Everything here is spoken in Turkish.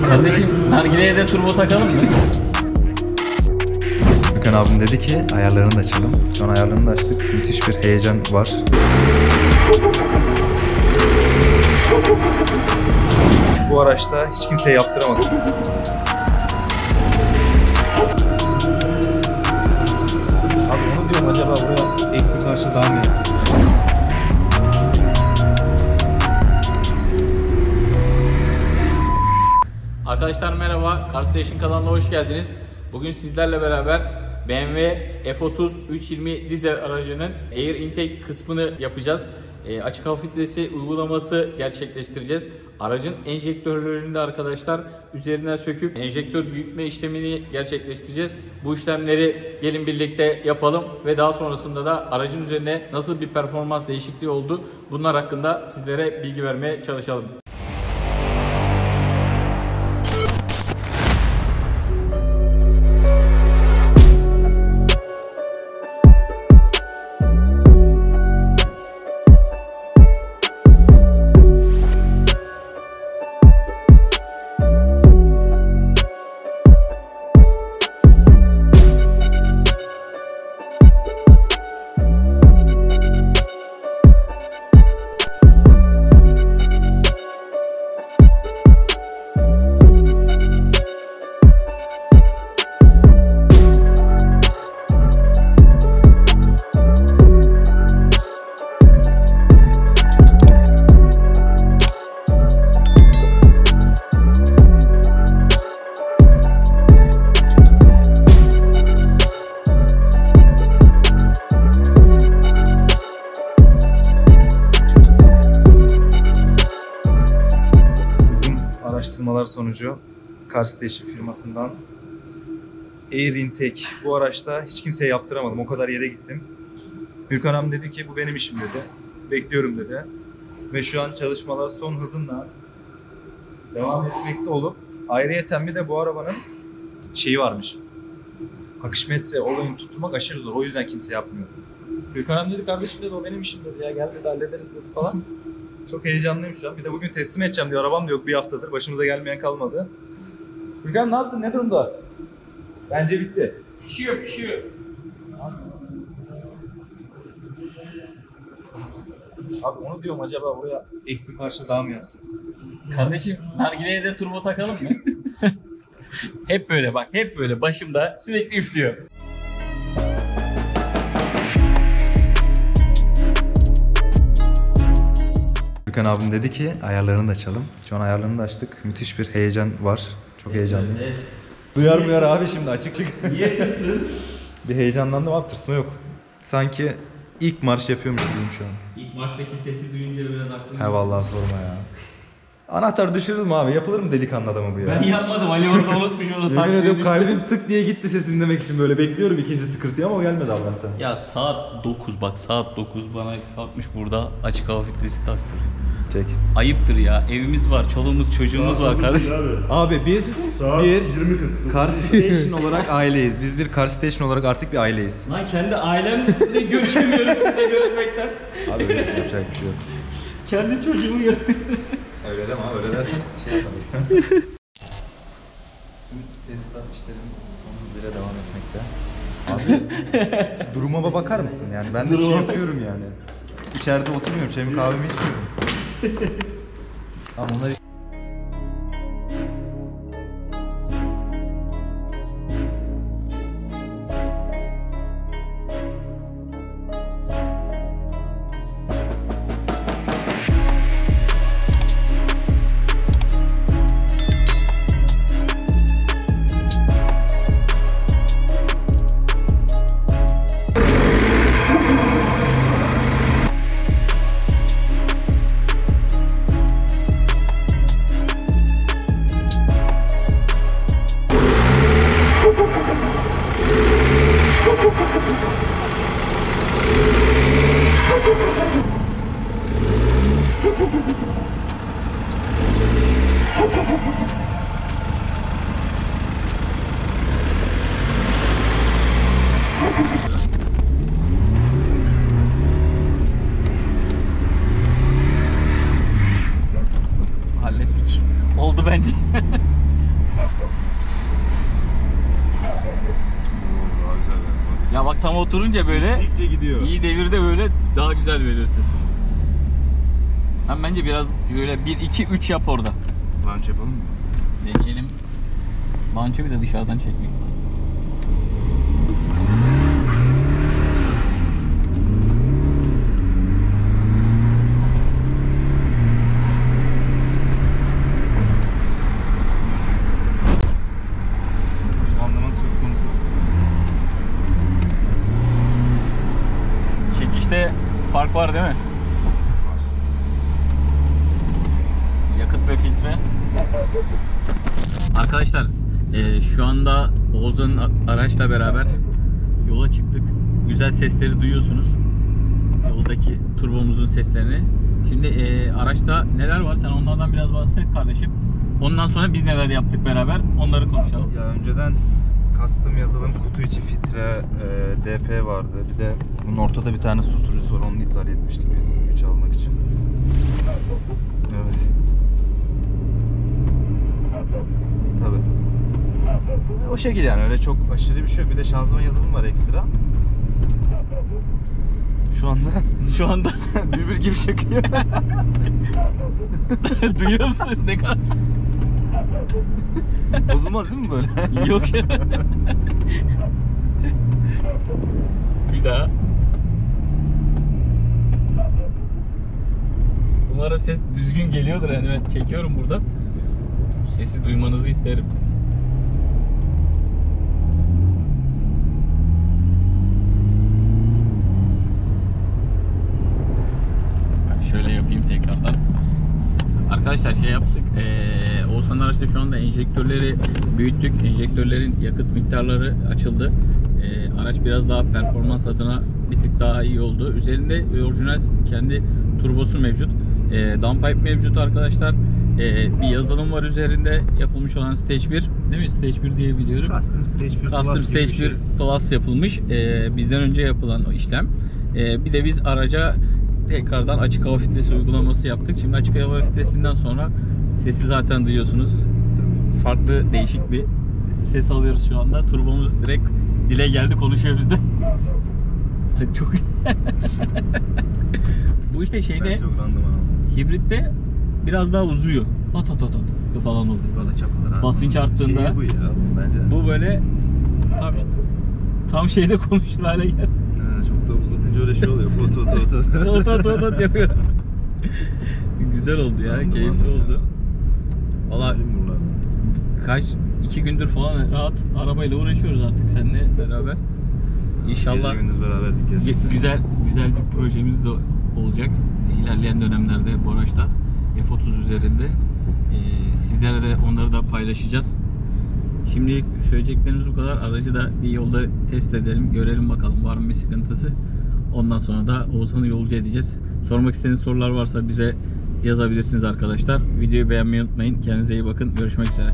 Kardeşim nargileye de turbo takalım mı? Gürkan abim dedi ki ayarlarını da açalım. Şu an ayarlarını da açtık. Müthiş bir heyecan var. Bu araçta hiç kimseye yaptıramadım. Abi onu diyorum, acaba buraya ek bir parça daha mı yapsak? Arkadaşlar merhaba, Car Station kanalına hoş geldiniz. Bugün sizlerle beraber BMW F30 320 dizel aracının Air Intake kısmını yapacağız. Açık hava filtresi uygulaması gerçekleştireceğiz. Aracın enjektörlerini de arkadaşlar üzerinden söküp enjektör büyütme işlemini gerçekleştireceğiz. Bu işlemleri gelin birlikte yapalım ve daha sonrasında da aracın üzerine nasıl bir performans değişikliği oldu bunlar hakkında sizlere bilgi vermeye çalışalım. Araştırmalar sonucu Car Station firmasından Air Intake bu araçta hiç kimseye yaptıramadım. O kadar yere gittim. Gürkan abim dedi ki bu benim işim dedi. Bekliyorum dedi. Ve şu an çalışmalar son hızınla devam etmekte olup ayrıyeten bir de bu arabanın şeyi varmış. Akış metre olayını tutturmak aşırı zor. O yüzden kimse yapmıyor. Gürkan abim dedi kardeşim dedi o benim işim dedi ya, gel dedi hallederiz dedi falan. Çok heyecanlıyım şu an. Bir de bugün teslim edeceğim diyor. Arabam da yok bir haftadır. Başımıza gelmeyen kalmadı. Gürkan ne yaptın? Ne durumda? Bence bitti. Pişiyor. Abi onu diyorum, acaba buraya ek bir parça daha mı yapsak? Kardeşim nargileye de turbo takalım mı? Hep böyle bak, hep böyle başımda sürekli üflüyor. Gürkan abim dedi ki ayarlarını da açalım. Şu an ayarlarını da açtık. Müthiş bir heyecan var. Çok heyecanlıyım. Evet. Duyar abi şimdi açık. Niye tırstın? Bir heyecanlandım abi, tırsma yok. Sanki ilk marş yapıyormuş gibiyim şu an. İlk maçtaki sesi duyunca biraz aklım. He vallahi sorma ya. Anahtar düşürür mü abi? Yapılır mı delikanlı adamı bu ya? Ben yapmadım. Ali orada unutmuş onu. Yemin ediyorum kalbim tık diye gitti sesini dinlemek için, böyle bekliyorum ikinci tıkırtıyı ama o gelmedi Allah'tan. Ya saat 9 bak, saat 9 bana kalkmış burada açık hava filtresi taktırıyor. Çek. Ayıptır ya. Evimiz var, çoluğumuz, çocuğumuz var kardeşim. Abi biz Saat bir 20.40. Car Station olarak aileyiz. Biz bir Car Station olarak artık bir aileyiz. Lan kendi ailemle görüşemiyorum sizle görüşmekten. Abi öyle yapacak bir şey yok. Kendi çocuğumu görüyorum. Öyle deme abi, öyle dersen şey yaparız. Tüm tesisat işlerimiz son hızıyla devam etmekte. Abi duruma bakar mısın yani? Ben de bir şey yapıyorum yani. İçeride oturmuyorum, çayımı kahvemi içmiyorum. Ama onları... tam oturunca böyle gittikçe gidiyor. iyi devirde böyle daha güzel veriyor ses. Sen bence biraz böyle 1-2-3 yap orada. Launch yapalım mı? Deneyelim. Launch'ı bir de dışarıdan çekmek lazım. Anlaman söz konusu. Çekişte fark var değil mi? Yakıt ve filtre. Arkadaşlar şu anda Oğuz'un araçla beraber yola çıktık. Güzel sesleri duyuyorsunuz. Yoldaki turbomuzun seslerini. Şimdi araçta neler var? Sen onlardan biraz bahset kardeşim. Ondan sonra biz neler yaptık beraber onları konuşalım. Ya önceden custom yazılım kutu içi filtre, DP vardı. Bir de bunun ortada bir tane susturucusu var. Onu iptal etmiştik biz güç almak için. Evet. Tabii. O şekilde yani, öyle çok aşırı bir şey yok. Bir de şanzıman yazılım var ekstra. Şu anda bülbül gibi çakıyor. Duyuyor musunuz ne kadar? Bozulmaz değil mi böyle? Yok ya. Bir daha. Umarım ses düzgün geliyordur, yani ben çekiyorum burada. Sesi duymanızı isterim. Ben şöyle yapayım tekrardan. Arkadaşlar şey yaptık. Oğuzhan araçta şu anda enjektörleri büyüttük. Enjektörlerin yakıt miktarları açıldı. Araç biraz daha performans adına bir tık daha iyi oldu. Üzerinde orijinal kendi turbosu mevcut. Downpipe mevcut arkadaşlar. Bir yazılım var üzerinde yapılmış olan Stage 1. Değil mi? Stage 1 diye biliyorum. Custom Stage 1 Custom Plus Stage 1 şey. Plus yapılmış. Bizden önce yapılan o işlem. Bir de biz araca tekrardan açık hava filtresi uygulaması yaptık. Şimdi açık hava filtresinden sonra sesi zaten duyuyorsunuz. Farklı değişik bir ses alıyoruz şu anda. Turbomuz direkt dile geldi, konuşuyor bizde. Çok bu işte şeyde çok randıman oldu. hibritte biraz daha uzuyor. At falan oluyor. Valla çok olur abi. Basınç arttığında Şey bu ya bence. bu böyle tam şeyde konuşur hale geldi. Çok da uzatınca öyle şey oluyor. Tot yapıyor. Güzel oldu ya, keyifli oldu. Valla kaç 2 gündür falan rahat arabayla uğraşıyoruz artık seninle beraber. İnşallah gündüz beraberdik güzel bir projemiz de olacak. İlerleyen dönemlerde bu araçta F30 üzerinde. Sizlere de onları da paylaşacağız. Şimdi söyleyeceklerimiz bu kadar. Aracı da bir yolda test edelim, görelim bakalım var mı bir sıkıntısı. Ondan sonra da Oğuzhan'ı yolcu edeceğiz. Sormak istediğiniz sorular varsa bize yazabilirsiniz arkadaşlar. Videoyu beğenmeyi unutmayın. Kendinize iyi bakın. Görüşmek üzere.